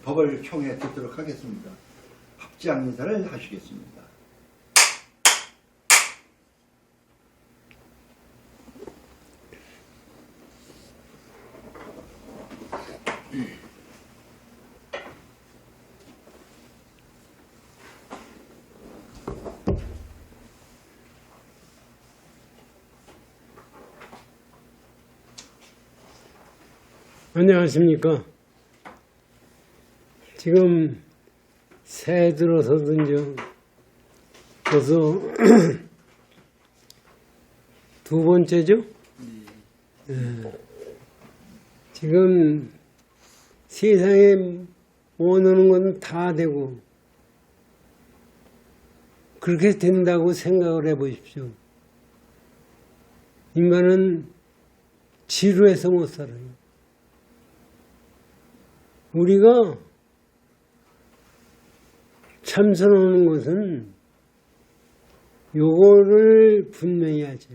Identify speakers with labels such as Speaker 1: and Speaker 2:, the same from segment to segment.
Speaker 1: 법을 총회 듣도록 하겠습니다. 합장 인사를 하시겠습니다.
Speaker 2: 안녕하십니까. 지금 새해 들어서든지 벌써 두 번째죠? 네. 지금 세상에 원하는 건 다 되고 그렇게 된다고 생각을 해보십시오. 인간은 지루해서 못 살아요. 우리가 참선하는 것은 요거를 분명히 하죠.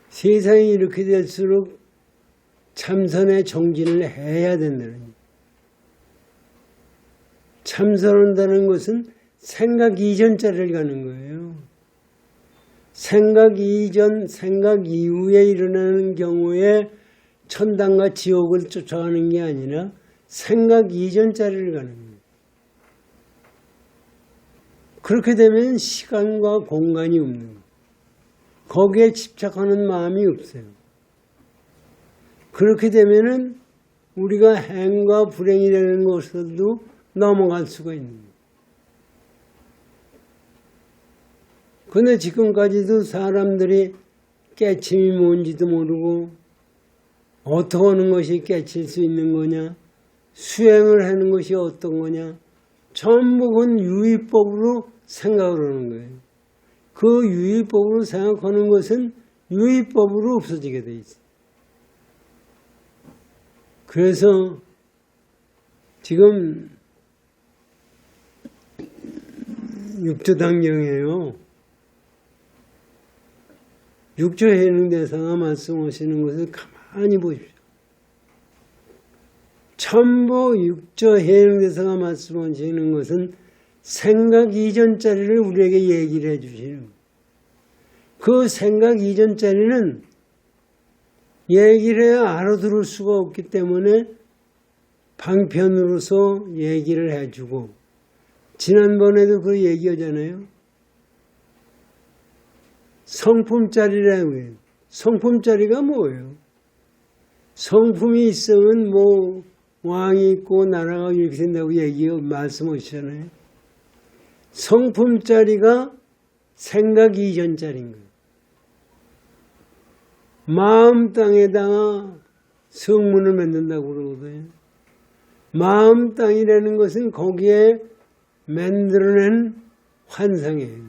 Speaker 2: 세상이 이렇게 될수록 참선에 정진을 해야 된다는 거예요. 참선한다는 것은 생각 이전자를 가는 거예요. 생각 이전, 생각 이후에 일어나는 경우에 천당과 지옥을 쫓아가는 게 아니라 생각 이전자를 가는 거예요. 그렇게 되면 시간과 공간이 없는 거예요. 거기에 집착하는 마음이 없어요. 그렇게 되면은 우리가 행과 불행이라는 것으로도 넘어갈 수가 있는 거예요. 그런데 지금까지도 사람들이 깨침이 뭔지도 모르고 어떻게 하는 것이 깨칠 수 있는 거냐, 수행을 하는 것이 어떤 거냐, 전부 그건 유의법으로 생각을 하는 거예요. 그 유의법으로 생각하는 것은 유의법으로 없어지게 돼 있어요. 그래서 지금 육조당경이에요. 육조해능대사가 말씀하시는 것을 가만히 보십시오. 전부 육조해능대사가 말씀하시는 것은 생각 이전짜리를 우리에게 얘기를 해주시는 거예요. 그 생각 이전짜리는 얘기를 해야 알아들을 수가 없기 때문에 방편으로서 얘기를 해주고, 지난번에도 그 얘기하잖아요. 성품짜리라고 해요. 성품짜리가 뭐예요? 성품이 있으면 뭐 왕이 있고 나라가 이렇게 된다고 말씀하시잖아요. 성품짜리가 생각 이전짜리인 거예요. 마음 땅에다가 성문을 만든다고 그러거든요. 마음 땅이라는 것은 거기에 만들어낸 환상이에요.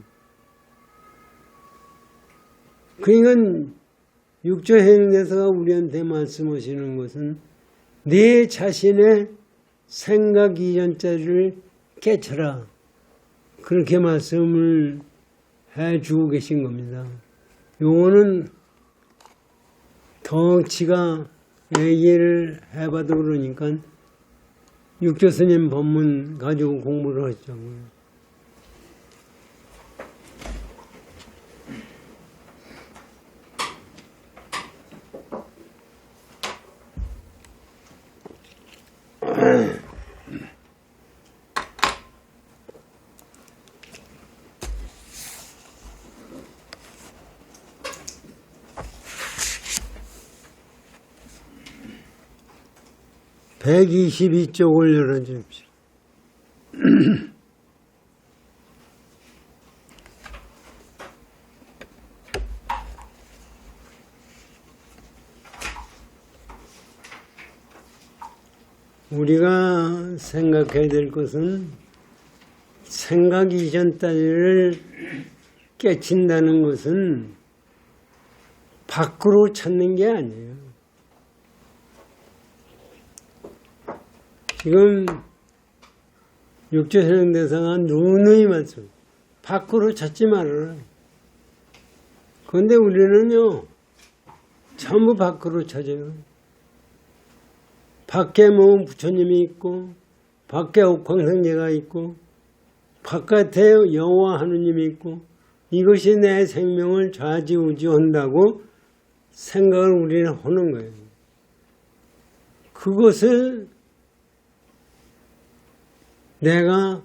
Speaker 2: 그러니까 육조해능대사가 우리한테 말씀하시는 것은 네 자신의 생각 이전짜리를 깨쳐라. 그렇게 말씀을 해주고 계신 겁니다. 요거는 덩치가 얘기를 해봐도 그러니까 육조스님 법문 가지고 공부를 하시자고요. (122쪽을) 열어주십시오. 우리가 생각해야 될 것은 생각 이전 따위를 깨친다는 것은 밖으로 찾는 게 아니에요. 지금 육조선행대사가 누누이 말씀, 밖으로 찾지 말아라. 그런데 우리는요, 전부 밖으로 찾아요. 밖에 뭐 부처님이 있고, 밖에 옥황상제가 있고, 바깥에 여호와 하느님이 있고, 이것이 내 생명을 좌지우지한다고 생각을 우리는 하는 거예요. 그것을 내가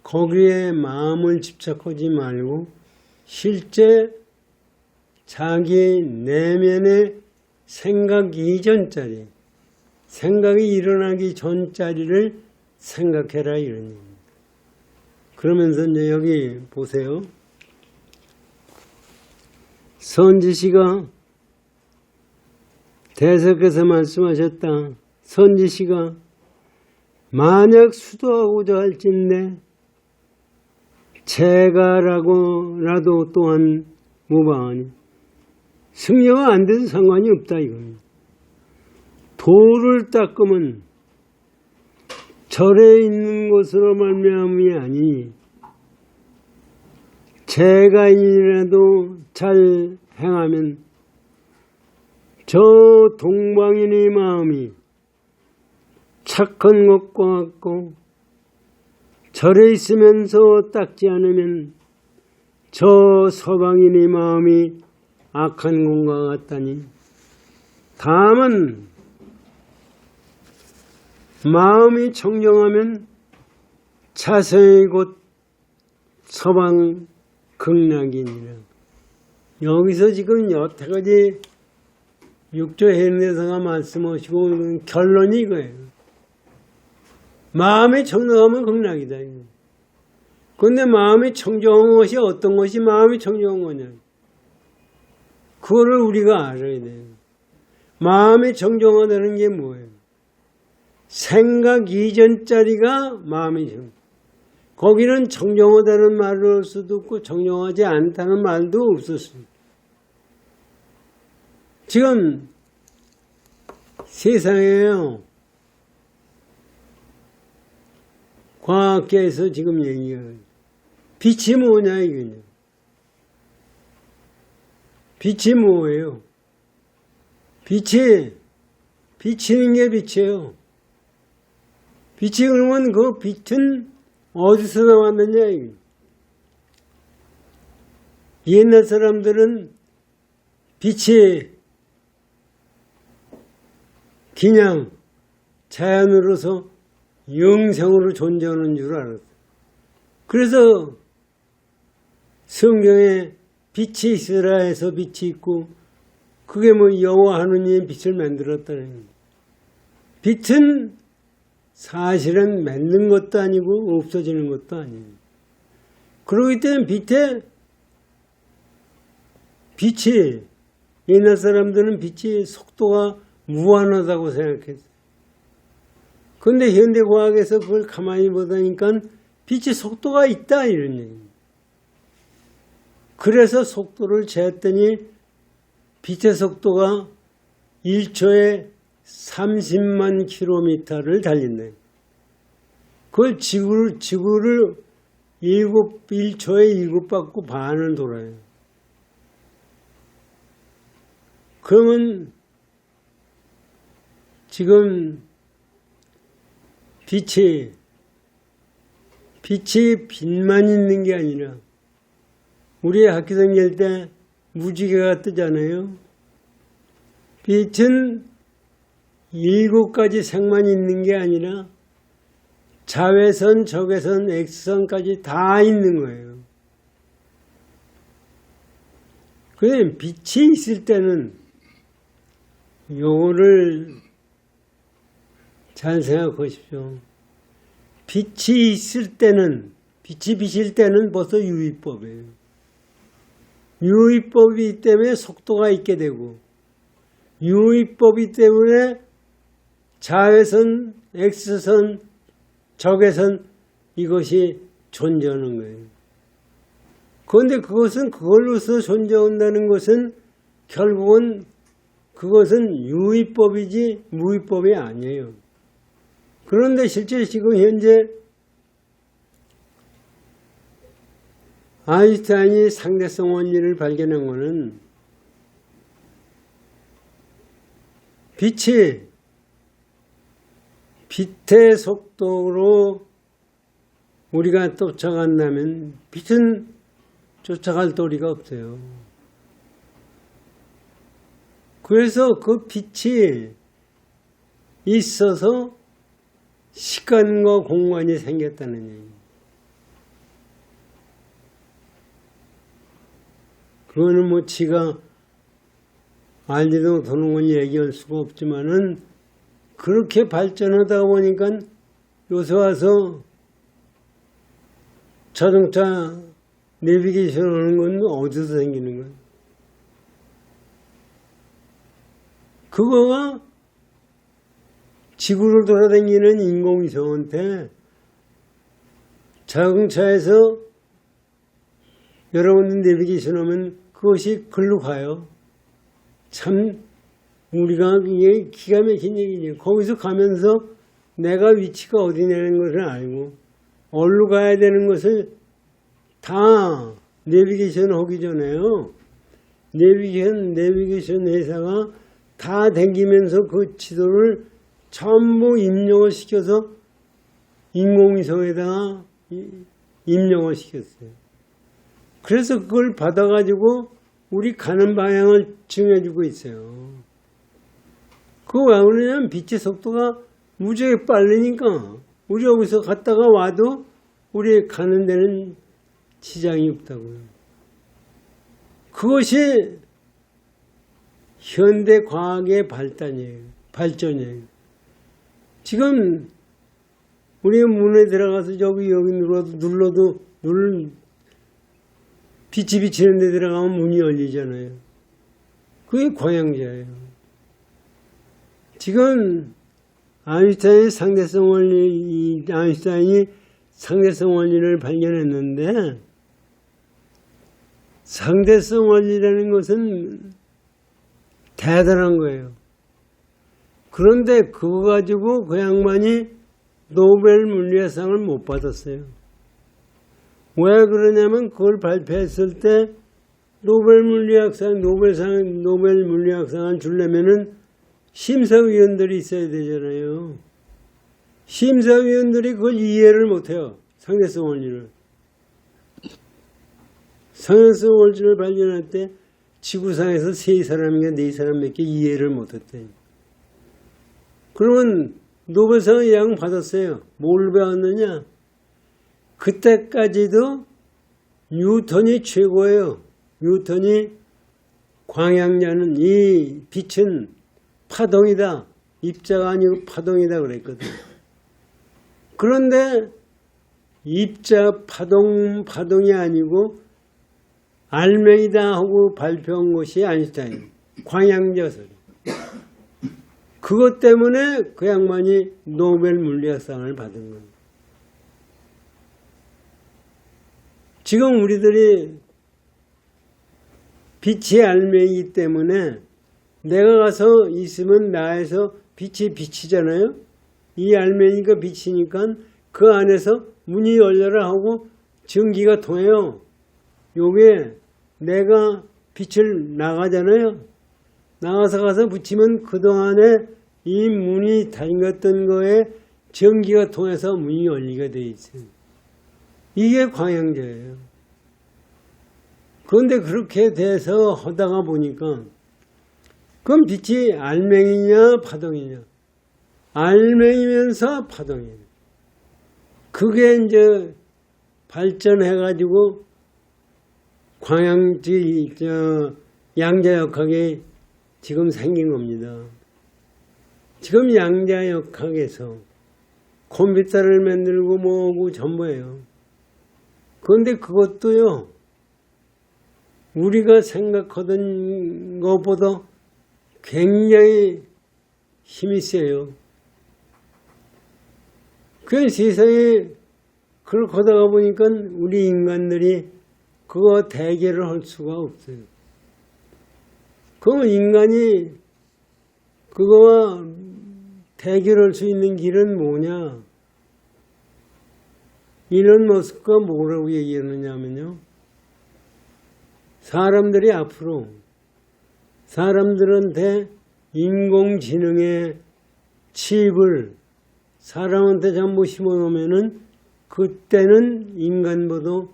Speaker 2: 거기에 마음을 집착하지 말고 실제 자기 내면의 생각 이전짜리, 생각이 일어나기 전짜리를 생각해라 이런 얘기입니다. 그러면서 이제 여기 보세요. 선지시가 대석에서 말씀하셨다. 선지시가 만약 수도하고자 할진대 제가라고라도 또한 무방하니 승려가 안 돼도 상관이 없다 이겁니다. 돌을 닦으면 절에 있는 것으로 말미암이 아니 제가인이라도 잘 행하면 저 동방인의 마음이 착한 것과 같고 절에 있으면서 닦지 않으면 저 서방인의 마음이 악한 것과 같다니 다만 마음이 청정하면 자성이 곧 서방 극락이니라. 여기서 지금 여태까지 육조해내사가 말씀하시고 결론이 이거예요. 마음이 청정하면 극락이다. 그런데 마음이 청정한 것이 어떤 것이 마음이 청정한 거냐. 그거를 우리가 알아야 돼요. 마음이 청정하다는 게 뭐예요? 생각 이전짜리가 마음이 청정. 거기는 청정하다는 말을 할 수도 없고 청정하지 않다는 말도 없었습니다. 지금 세상에요. 과학계에서 지금 얘기해요. 빛이 뭐냐 이거냐. 빛이 뭐예요? 빛이 비치는 게 빛이에요. 빛이 그러면 그 빛은 어디서 나왔느냐 이거. 옛날 사람들은 빛이 그냥 자연으로서 영생으로 존재하는 줄 알았어요. 그래서 성경에 빛이 있으라 해서 빛이 있고 그게 뭐 여호와 하느님의 빛을 만들었다는 거예요. 빛은 사실은 맺는 것도 아니고 없어지는 것도 아니에요. 그러기 때문에 빛이 옛날 사람들은 빛이 속도가 무한하다고 생각했어요. 그런데 현대과학에서 그걸 가만히 보다니까 빛의 속도가 있다 이런 얘기입니다. 그래서 속도를 재었더니 빛의 속도가 1초에 30만 킬로미터를 달린다. 그걸 지구를 1초에 7바퀴 반을 돌아요. 그러면 지금 빛이 빛만 있는 게 아니라 우리 학교 다닐 때 무지개가 뜨잖아요. 빛은 7가지 색만 있는 게 아니라 자외선, 적외선, X선까지 다 있는 거예요. 그런데 빛이 있을 때는 요거를 잘 생각하십시오. 빛이 있을 때는, 빛이 비칠 때는 벌써 유의법이에요. 유의법이기 때문에 속도가 있게 되고, 유의법이기 때문에 자외선, X선, 적외선 이것이 존재하는 거예요. 그런데 그것은 그걸로서 존재한다는 것은 결국은 그것은 유의법이지 무의법이 아니에요. 그런데 실제 지금 현재 아인슈타인이 상대성 원리를 발견한 것은 빛이 빛의 속도로 우리가 쫓아간다면 빛은 쫓아갈 도리가 없어요. 그래서 그 빛이 있어서 시간과 공간이 생겼다는 얘기예요. 그거는 뭐 지가 알지도 못하는 건 얘기할 수가 없지만은 그렇게 발전하다 보니까 요새 와서 자동차 내비게이션 하는 건 어디서 생기는 거야? 그거가 지구를 돌아다니는 인공위성한테 자동차에서 여러분들 내비게이션 하면 그것이 글로 가요. 참 우리가 이게 기가 막힌 얘기지. 거기서 가면서 내가 위치가 어디냐는 것을 알고 어디로 가야 되는 것을 다 내비게이션 하기 전에요. 내비게이션 회사가 다 댕기면서 그 지도를 전부 입력을 시켜서 인공위성에다가 입력을 시켰어요. 그래서 그걸 받아가지고 우리 가는 방향을 정해주고 있어요. 그거 왜 그러냐면 빛의 속도가 무지하게 빠르니까 우리 여기서 갔다가 와도 우리 가는 데는 지장이 없다고요. 그것이 현대 과학의 발전이에요. 지금 우리 문에 들어가서 여기 눌러도 빛이 비치는 데 들어가면 문이 열리잖아요. 그게 광양자예요. 지금 아인슈타인이 상대성 원리를 발견했는데 상대성 원리라는 것은 대단한 거예요. 그런데 그거 가지고 그 양반이 노벨 물리학상을 못 받았어요. 왜 그러냐면 그걸 발표했을 때 노벨 물리학상을 주려면은 심사위원들이 있어야 되잖아요. 심사위원들이 그걸 이해를 못해요. 상대성 원리를. 상대성 원리를 발견할 때 지구상에서 3사람인가 4사람밖에 이해를 못했대요. 그러면 노벨상을 양 받았어요. 뭘 배웠느냐? 그때까지도 뉴턴이 최고예요. 뉴턴이 광양자는 이 빛은 파동이다. 입자가 아니고 파동이다 그랬거든. 그런데 입자 파동이 아니고 알맹이다 하고 발표한 것이 아인슈타인. 광양자설. 그것 때문에 그 양반이 노벨 물리학상을 받은 거예요. 지금 우리들이 빛이 알맹이기 때문에 내가 가서 있으면 나에서 빛이 비치잖아요. 이 알맹이가 비치니까 그 안에서 문이 열려라 하고 전기가 통해요. 요게 내가 빛을 나가잖아요. 나가서 가서 붙이면 그동안에 이 문이 잠겼던 거에 전기가 통해서 문이 열리게 돼 있어요. 이게 광양자예요. 그런데 그렇게 돼서 하다가 보니까 그럼 빛이 알맹이냐 파동이냐? 알맹이면서 파동이에요. 그게 이제 발전해가지고 양자역학이 지금 생긴 겁니다. 지금 양자역학에서 컴퓨터를 만들고 뭐하고 전부예요. 그런데 그것도요, 우리가 생각하던 것보다 굉장히 힘이 세요. 그 세상에 그걸 걷다가 보니까 우리 인간들이 그거 대결을 할 수가 없어요. 그럼 인간이 그거와 대결할 수 있는 길은 뭐냐? 일론 머스크가 뭐라고 얘기하느냐면요. 사람들이 앞으로 사람들한테 인공지능의 칩을 사람한테 전부 심어놓으면은 그때는 인간과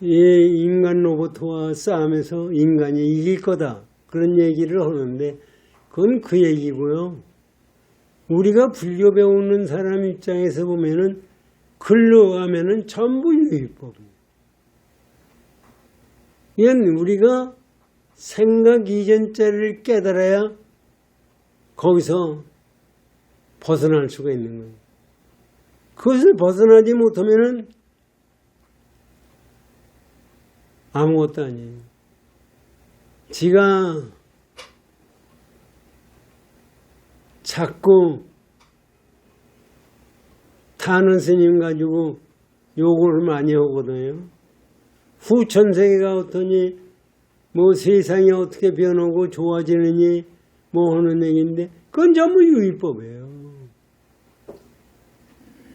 Speaker 2: 인간 로봇과 싸움에서 인간이 이길 거다. 그런 얘기를 하는데 그건 그 얘기고요. 우리가 불교 배우는 사람 입장에서 보면은 글로 가면은 전부 유의법이에요. 이건 우리가 생각 이전자를 깨달아야 거기서 벗어날 수가 있는 거예요. 그것을 벗어나지 못하면은 아무것도 아니에요. 지가 자꾸 타는 스님 가지고 욕을 많이 하거든요. 후천세계가 어떠니 뭐 세상이 어떻게 변하고 좋아지느니 뭐 하는 얘기인데 그건 전부 유의법이에요.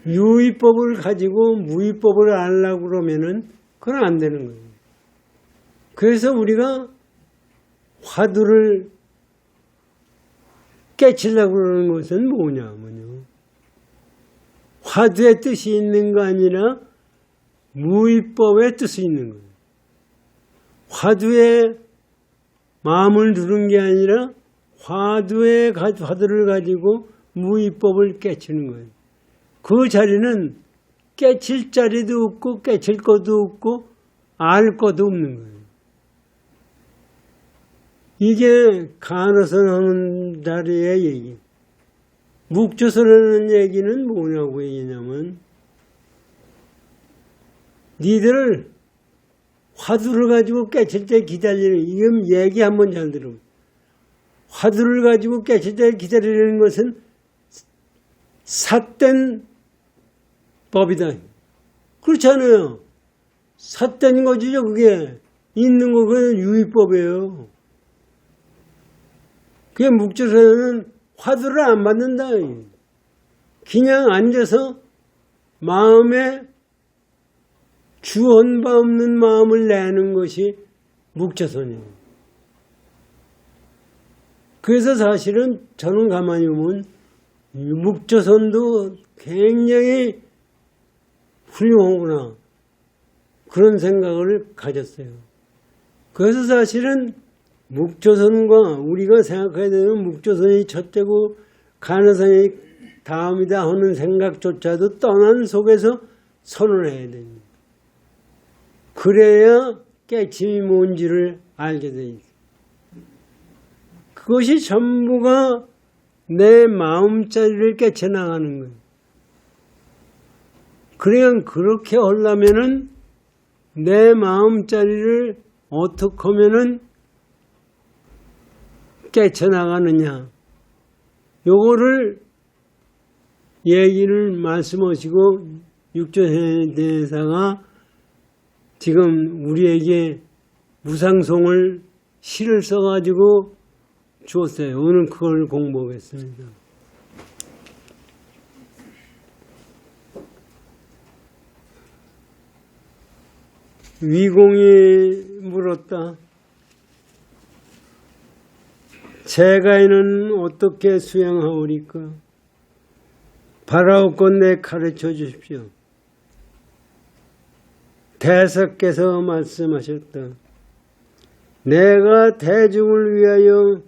Speaker 2: 유의법을 가지고 무의법을 알려고 그러면은 그건 안 되는 거예요. 그래서 우리가 화두를 깨치려고 그러는 것은 뭐냐면요. 화두의 뜻이 있는 거 아니라 무의법의 뜻이 있는 거예요. 화두에 마음을 두는 게 아니라 화두를 가지고 무의법을 깨치는 거예요. 그 자리는 깨칠 자리도 없고 깨칠 것도 없고 알 것도 없는 거예요. 이게 간호선 하는 자리의 얘기. 묵조선 하는 얘기는 뭐냐고 얘기냐면 니들 화두를 가지고 깨칠 때 기다리는, 이건 얘기 한번 잘 들으면 화두를 가지고 깨칠 때 기다리는 것은 삿된 법이다. 그렇잖아요. 삿된 거지요. 그게 있는 거 그건 유의법이에요. 그게 묵조선은 화두를 안 받는다. 그냥 앉아서 마음에 주헌바 없는 마음을 내는 것이 묵조선이에요. 그래서 사실은 저는 가만히 보면 묵조선도 굉장히 훌륭하구나 그런 생각을 가졌어요. 그래서 사실은 묵조선과 우리가 생각해야 되는 묵조선이 첫째고 간호선이 다음이다 하는 생각조차도 떠난 속에서 선을 해야 됩니다. 그래야 깨침이 뭔지를 알게 돼 있어요. 그것이 전부가 내 마음자리를 깨쳐나가는 거예요. 그냥 그렇게 하려면은 내 마음자리를 어떻게 하면은 깨쳐나가느냐. 요거를 얘기를 말씀하시고 육조대사가 지금 우리에게 무상송을 시를 써가지고 주었어요. 오늘 그걸 공부하겠습니다. 위공이 물었다. 제가이는 어떻게 수행하오리까? 바라옵건대 가르쳐 주십시오. 대사께서 말씀하셨다. 내가 대중을 위하여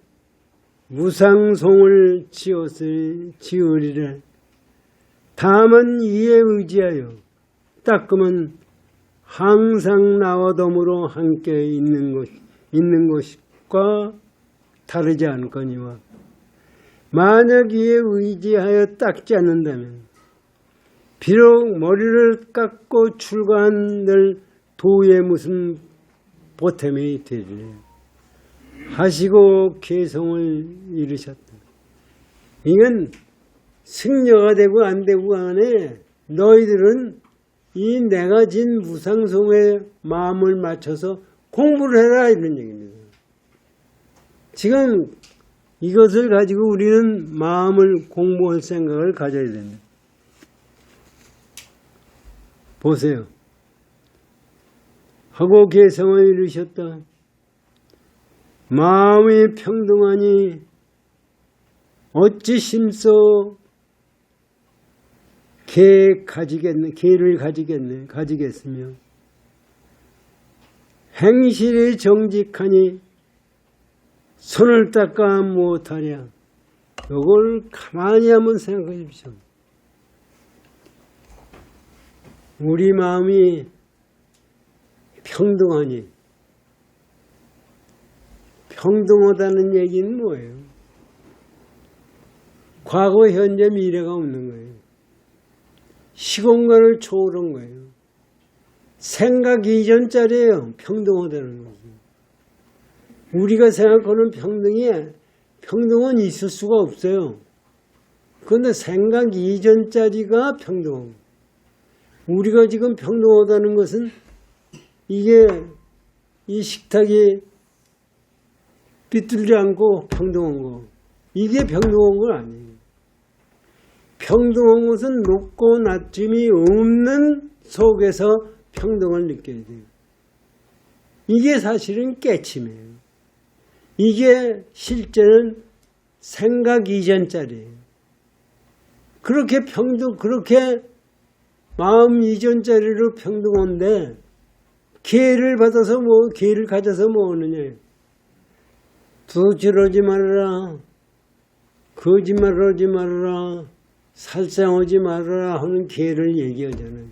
Speaker 2: 무상송을 지으리라. 다만 이에 의지하여 닦으면 항상 나와 더불어 함께 있는 것과 다르지 않거니와 만약 이에 의지하여 닦지 않는다면 비록 머리를 깎고 출가한들 도에 무슨 보탬이 되리라 하시고 개성을 이루셨다. 이건 승려가 되고 안 되고 간에 너희들은 이 내가 진 무상송에 마음을 맞춰서 공부를 해라 이런 얘기입니다. 지금 이것을 가지고 우리는 마음을 공부할 생각을 가져야 됩니다. 보세요. 하고 개성을 이루셨다. 마음이 평등하니 어찌 심소 개를 가지겠으며 행실이 정직하니 손을 닦아 못하랴. 이걸 가만히 한번 생각해 주십시오. 우리 마음이 평등하니, 평등하다는 얘기는 뭐예요? 과거, 현재, 미래가 없는 거예요. 시공간을 초월한 거예요. 생각 이전짜리예요. 평등하다는 것은. 우리가 생각하는 평등은 있을 수가 없어요. 그런데 생각 이전짜리가 평등한 거예요. 우리가 지금 평등하다는 것은 이게 이 식탁이 삐뚤지 않고 평등한 거. 이게 평등한 건 아니에요. 평등한 것은 높고 낮음이 없는 속에서 평등을 느껴야 돼요. 이게 사실은 깨침이에요. 이게 실제는 생각 이전짜리예요. 그렇게 그렇게 마음 이전짜리로 평등한데 기회를 가져서 뭐 하느냐. 도둑질하지 말아라. 거짓말하지 말아라. 살상하지 말아라 하는 기회를 얘기하잖아요.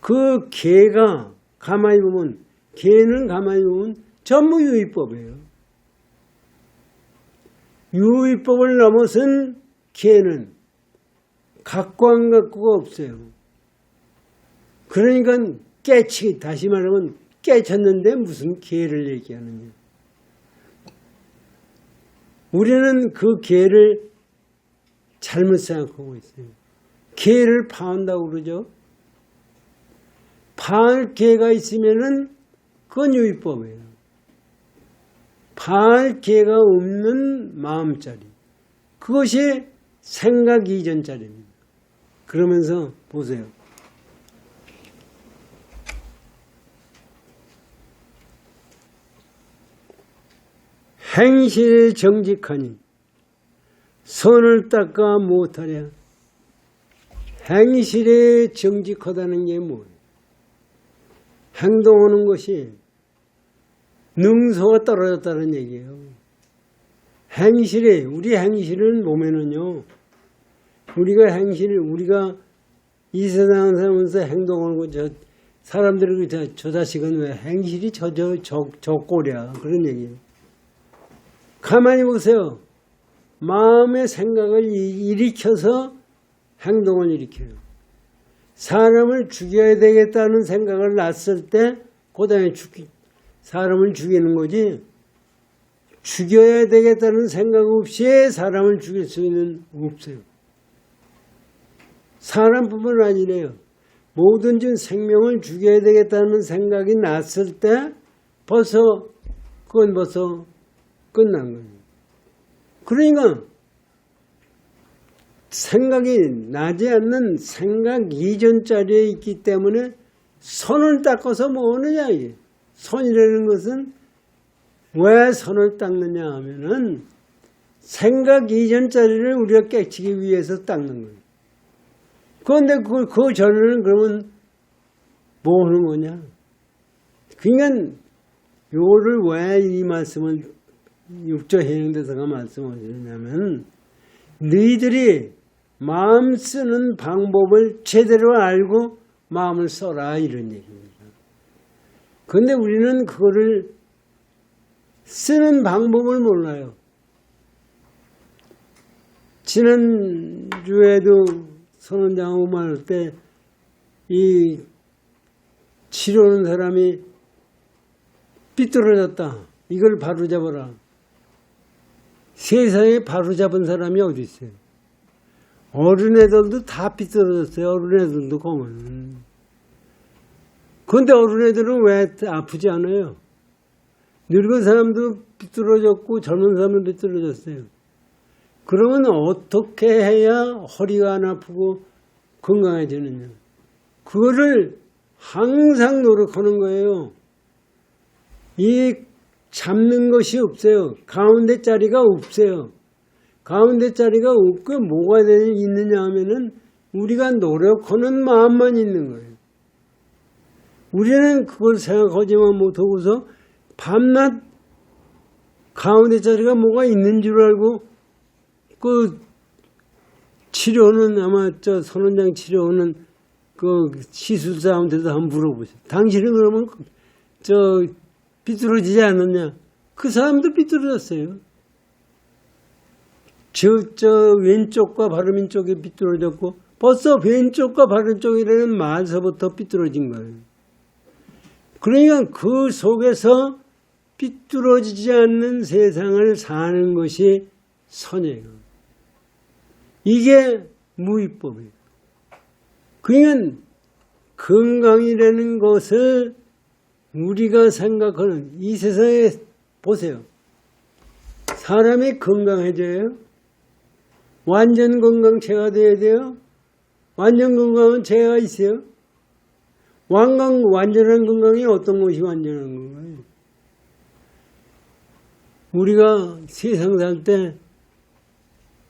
Speaker 2: 그 기회가 가만히 보면 전부 유의법이에요. 유의법을 넘어선 기회는 갖고 안 갖고가 없어요. 그러니까 다시 말하면 깨쳤는데 무슨 기회를 얘기하느냐. 우리는 그 기회를 잘못 생각하고 있어요. 기회를 파한다고 그러죠. 파할 기회가 있으면은 그건 유의법이에요. 파할 기회가 없는 마음짜리. 그것이 생각 이전짜리입니다. 그러면서 보세요. 행실이 정직하니 손을 닦아 못하랴. 행실이 정직하다는 게 뭐예요? 행동하는 것이 능소가 떨어졌다는 얘기예요. 우리 행실을 보면은요, 우리가 이 세상에 살면서 행동하는 거, 사람들이 저 자식은 왜 행실이 저 꼴이야. 그런 얘기예요. 가만히 보세요. 마음의 생각을 일으켜서 행동을 일으켜요. 사람을 죽여야 되겠다는 생각을 났을 때 그다음에 사람을 죽이는 거지, 죽여야 되겠다는 생각 없이 사람을 죽일 수는 없어요. 사람뿐만 아니래요. 모든 생명을 죽여야 되겠다는 생각이 났을 때 그건 벌써 끝난 거예요. 그러니까 생각이 나지 않는 생각 이전짜리에 있기 때문에 손을 닦아서 뭐 하느냐 이게. 손이라는 것은 왜 손을 닦느냐 하면은 생각 이전짜리를 우리가 깨치기 위해서 닦는 거예요. 그런데 그 전에는 그러면 뭐 하는 거냐. 그러니까 요거를 왜 이 말씀을 6조 해명대사가 말씀하시냐면 너희들이 마음 쓰는 방법을 제대로 알고 마음을 써라 이런 얘기입니다. 그런데 우리는 그거를 쓰는 방법을 몰라요. 지난주에도 선원장하고 말할 때 이 치료하는 사람이 삐뚤어졌다. 이걸 바로잡아라. 세상에 바로잡은 사람이 어디 있어요? 어른애들도 다 삐뚤어졌어요. 어른애들도 보면. 그런데 어른애들은 왜 아프지 않아요? 늙은 사람도 삐뚤어졌고 젊은 사람도 삐뚤어졌어요. 그러면 어떻게 해야 허리가 안 아프고 건강해지느냐? 그거를 항상 노력하는 거예요. 이 잡는 것이 없어요. 가운데 자리가 없어요. 가운데 자리가 없고 뭐가 있느냐 하면은 우리가 노력하는 마음만 있는 거예요. 우리는 그걸 생각하지만 못하고서 밤낮 가운데 자리가 뭐가 있는 줄 알고 그 치료는 아마 저 손원장 치료는 그 시술사한테도 한번 물어보세요. 당신은 그러면 저 삐뚤어지지 않았냐? 그 사람도 삐뚤어졌어요. 저 왼쪽과 바른 쪽이 삐뚤어졌고 벌써 왼쪽과 바른 쪽이라는 말서부터 삐뚤어진 거예요. 그러니까 그 속에서 삐뚤어지지 않는 세상을 사는 것이 선이에요. 이게 무위법이에요. 그러니까 건강이라는 것을 우리가 생각하는 이 세상에 보세요. 사람이 건강해져요. 완전 건강체가 돼야 돼요. 완전 건강은 체가 있어요. 완전한 건강이 어떤 것이 완전한 건가요? 우리가 세상 살 때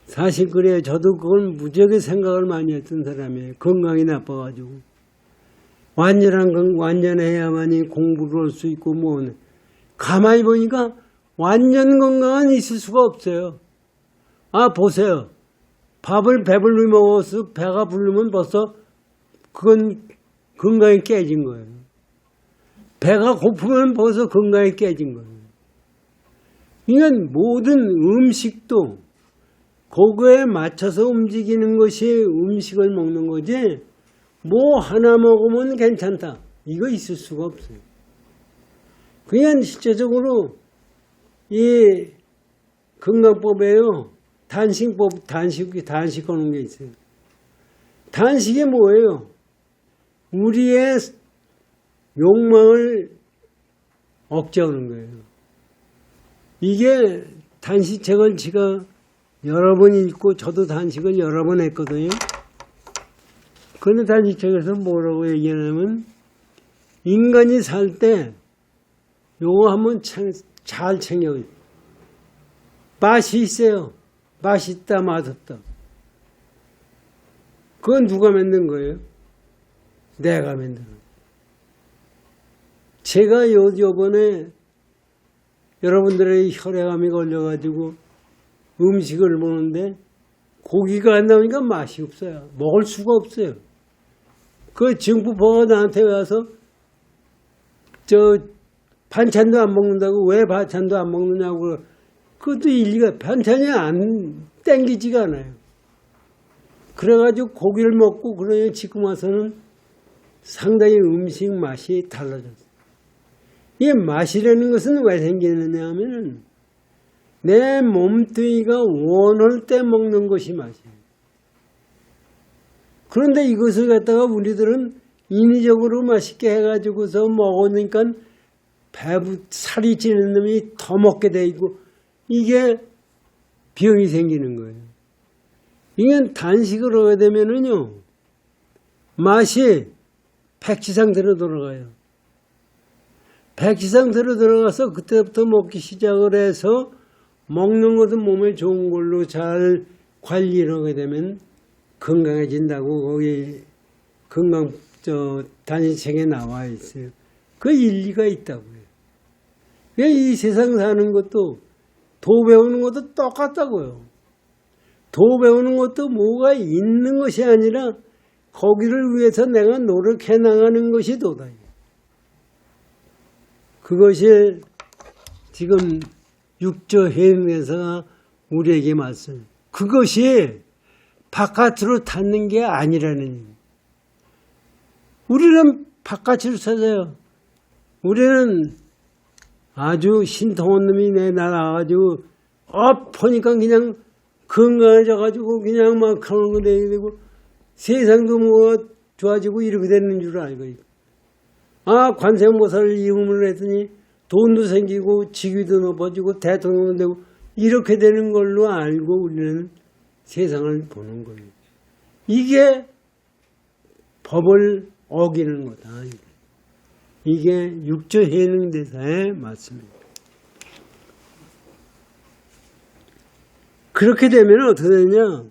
Speaker 2: 사실 그래요. 저도 그걸 무지하게 생각을 많이 했던 사람이에요. 건강이 나빠가지고. 완전해야만이 공부를 할 수 있고 뭐. 가만히 보니까 완전 건강은 있을 수가 없어요. 아 보세요. 밥을 배불리 먹어서 배가 부르면 벌써 그건 건강이 깨진 거예요. 배가 고프면 벌써 건강이 깨진 거예요. 그러니까 모든 음식도 그거에 맞춰서 움직이는 것이 음식을 먹는 거지 뭐 하나 먹으면 괜찮다. 이거 있을 수가 없어요. 그냥 실제적으로 이 건강법에요. 단식하는 게 있어요. 단식이 뭐예요? 우리의 욕망을 억제하는 거예요. 이게 단식책을 제가 여러 번 읽고 저도 단식을 여러 번 했거든요. 그런데 단식책에서 뭐라고 얘기하냐면 인간이 살 때 요거 한번 잘 챙겨요. 맛이 있어요. 맛있다 맛없다. 그건 누가 만든 거예요? 내가 만든 거예요. 제가 요번에 여러분들의 혈액암이 걸려가지고 음식을 보는데 고기가 안 나오니까 맛이 없어요. 먹을 수가 없어요. 그 증부포가 나한테 와서 저 반찬도 안 먹는다고 왜 반찬도 안 먹느냐고 그것도 일리가 반찬이 안 땡기지가 않아요. 그래가지고 고기를 먹고 그러니 지금 와서는 상당히 음식 맛이 달라졌어요. 이 맛이라는 것은 왜 생기느냐 하면 내 몸뚱이가 원할 때 먹는 것이 맛이에요. 그런데 이것을 갖다가 우리들은 인위적으로 맛있게 해가지고서 먹으니까 살이 찌는 놈이 더 먹게 돼 있고 이게 병이 생기는 거예요. 이게 단식을 하게 되면은요, 맛이 백지 상태로 돌아가요. 백지 상태로 들어가서 그때부터 먹기 시작을 해서 먹는 것은 몸에 좋은 걸로 잘 관리를 하게 되면 건강해진다고 거기 단식책에 나와 있어요. 그 일리가 있다고요. 이 세상 사는 것도 도 배우는 것도 똑같다고요. 도 배우는 것도 뭐가 있는 것이 아니라 거기를 위해서 내가 노력해 나가는 것이 도다. 그것이 지금 육조 해명에서 우리에게 말씀. 그것이 바깥으로 닿는 게 아니라는. 우리는 바깥으로 찾아요. 우리는 아주 신통한 놈이 내 나와가지고 보니까 그냥 건강해져가지고 그냥 막 하는 거 되고 세상도 뭐 좋아지고 이렇게 되는 줄 알고 아 관세음보살을 이음을 했더니 돈도 생기고 직위도 높아지고 대통령도 되고 이렇게 되는 걸로 알고 우리는 세상을 보는 거예요. 이게 법을 어기는 거다. 이게 육조해능대사의 말씀입니다. 그렇게 되면 어떻게 되냐?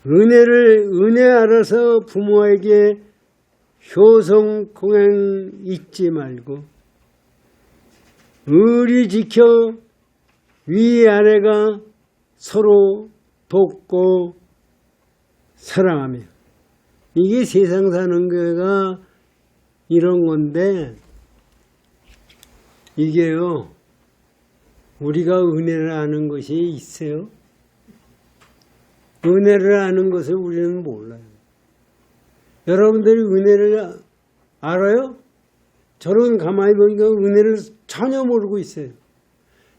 Speaker 2: 은혜 알아서 부모에게 효성 공행 잊지 말고 의리 지켜 위아래가 서로 돕고 사랑하며 이게 세상 사는 거가 이런 건데 이게요 우리가 은혜를 아는 것이 있어요. 은혜를 아는 것을 우리는 몰라요. 여러분들이 은혜를 알아요? 저는 가만히 보니까 은혜를 전혀 모르고 있어요.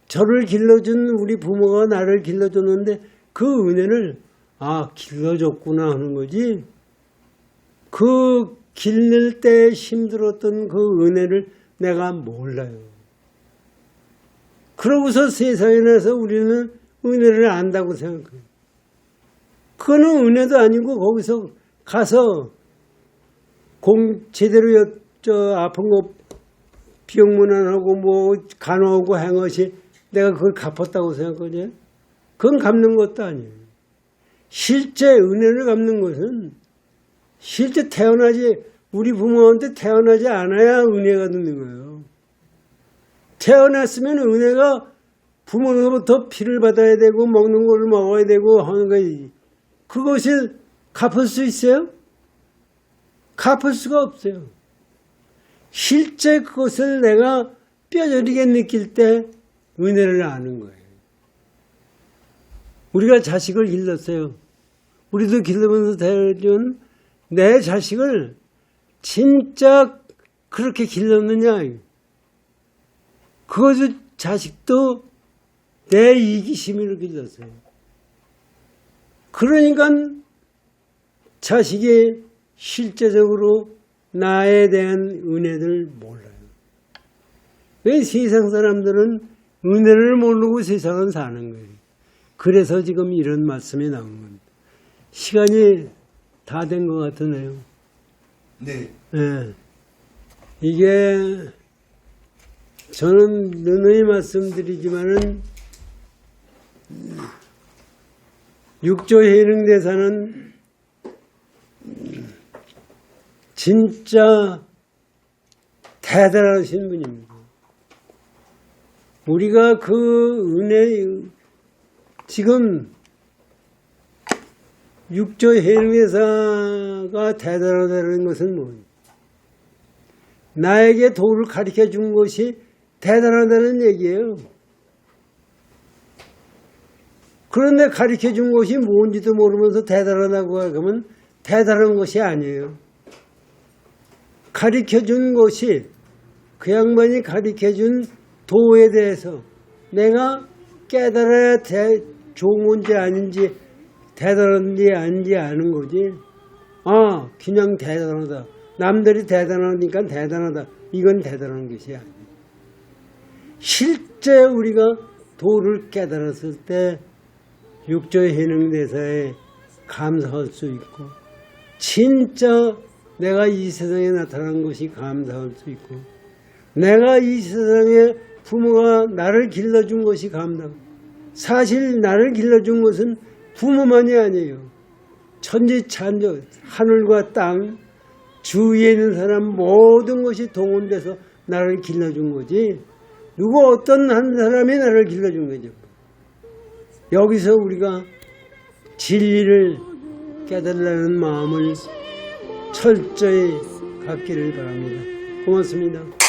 Speaker 2: 저를 길러준 우리 부모가 나를 길러줬는데 그 은혜를 길러줬구나 하는 거지. 그 길를 때 힘들었던 그 은혜를 내가 몰라요. 그러고서 세상에 나서 우리는 은혜를 안다고 생각해요. 그거는 은혜도 아니고 거기서 가서 제대로 아픈 거 비용문안하고 뭐 간호하고 한 것이 내가 그걸 갚았다고 생각하냐? 그건 갚는 것도 아니에요. 실제 은혜를 갚는 것은 실제 우리 부모한테 태어나지 않아야 은혜가 되는 거예요. 태어났으면 은혜가 부모로부터 피를 받아야 되고 먹는 걸 먹어야 되고 하는 거지. 그것을 갚을 수 있어요? 갚을 수가 없어요. 실제 그것을 내가 뼈저리게 느낄 때 은혜를 아는 거예요. 우리가 자식을 길렀어요. 우리도 길르면서 대해준 내 자식을 진짜 그렇게 길렀느냐. 그것도 자식도 내 이기심으로 길렀어요. 그러니까 자식이 실제적으로 나에 대한 은혜를 몰라요. 왜 세상 사람들은 은혜를 모르고 세상은 사는 거예요. 그래서 지금 이런 말씀이 나온 겁니다. 시간이 다 된 것 같으네요.
Speaker 1: 네.
Speaker 2: 네. 이게 저는 누누이 말씀드리지만은 육조해능대사는 진짜 대단하신 분입니다. 우리가 그 은혜 지금 육조해능대사가 대단하다는 것은 뭐예요? 나에게 도를 가르쳐 준 것이 대단하다는 얘기예요. 그런데 가르쳐 준 것이 뭔지도 모르면서 대단하다고 하면 대단한 것이 아니에요. 가르쳐 준 것이 그 양반이 가르쳐 준 도에 대해서 내가 깨달아야 좋은 건지 아닌지 대단한지 아닌지 아는 거지. 그냥 대단하다. 남들이 대단하니까 대단하다. 이건 대단한 것이 아니에요. 실제 우리가 도를 깨달았을 때 육조해능대사에 감사할 수 있고 진짜 내가 이 세상에 나타난 것이 감사할 수 있고 내가 이 세상에 부모가 나를 길러준 것이 감사하고 사실 나를 길러준 것은 부모만이 아니에요. 천지찬조 하늘과 땅 주위에 있는 사람 모든 것이 동원돼서 나를 길러준 거지 누구 어떤 한 사람이 나를 길러준 거죠. 여기서 우리가 진리를 깨달으려는 마음을 철저히 갖기를 바랍니다. 고맙습니다.